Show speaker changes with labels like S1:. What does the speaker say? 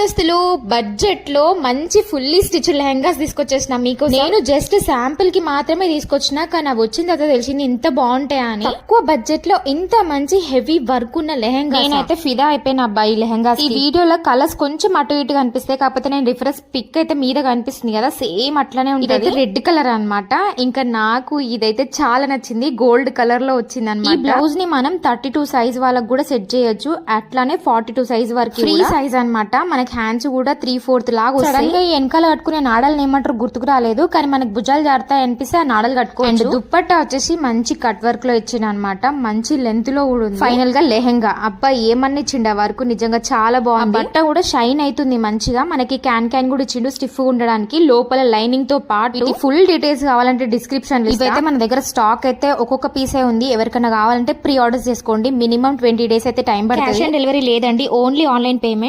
S1: దోస్తులు బడ్జెట్ లో మంచి ఫుల్లీ స్టిచ్ లెహంగాస్ తీసుకొచ్చేసిన మీకు. నేను జస్ట్ శాంపుల్ కి మాత్రమే తీసుకొచ్చిన, కానీ అవి వచ్చిన తర్వాత తెలిసింది ఇంత బాగుంటాయా అని. తక్కువ బడ్జెట్ లో ఇంత మంచి హెవీ వర్క్ ఉన్న లెహంగా నేనైతే ఫిదా అయిపోయిన అబ్బాయి లెహంగా. ఈ వీడియోలో కలర్స్ కొంచెం అటు ఇటు కనిపిస్తాయి, కాకపోతే నేను రిఫరెన్స్ పిక్ అయితే మీద కనిపిస్తుంది కదా, సేమ్ అట్లానే ఉంటుంది. రెడ్ కలర్ అన్నమాట. ఇంకా నాకు ఇదైతే చాలా నచ్చింది, గోల్డ్ కలర్ లో వచ్చింది అనమాట. ఈ బ్లౌజ్ ని మనం 32 సైజ్ వాళ్ళకి కూడా సెట్ చేయొచ్చు, అట్లానే 42 సైజ్ వరకు ఫ్రీ సైజ్ అన్నమాట. మనకి హ్యాండ్స్ కూడా 3/4 లాగా సడన్ గా వెనకాల కట్టుకునే నాడల్ని ఏమంటారు గుర్తుకు రాలేదు, కానీ మనకి భుజాలు జారుతాయి అనిపిస్తే ఆ నాడలు కట్టుకోవచ్చు. దుప్పట్టా వచ్చేసి మంచి కట్ వర్క్ లో ఇచ్చిన అనమాట, మంచి లెంత్ లో కూడా ఉంది. ఫైనల్ గా లెహంగా అబ్బాయి ఏమన్నా ఇచ్చిండు, ఆ వరకు నిజంగా చాలా బాగుంది. బట్ట కూడా షైన్ అవుతుంది మంచిగా. మనకి క్యాన్ కూడా ఇచ్చిండు స్టిఫ్ గా ఉండడానికి, లోపల లైనింగ్ తో పాటు. ఫుల్ డీటెయిల్స్ కావాలంటే డిస్క్రిప్షన్ లో ఇవైతే మన దగ్గర స్టాక్ అయితే ఒక్కొక్క పీసే ఉంది. ఎవరికైనా కావాలంటే ప్రీ ఆర్డర్స్ చేసుకోండి. మినిమం 20 days అయితే టైం పడుతుంది. క్యాష్ ఆన్ డెలివరీ లేదండి, ఓన్లీ ఆన్లైన్ పేమెంట్.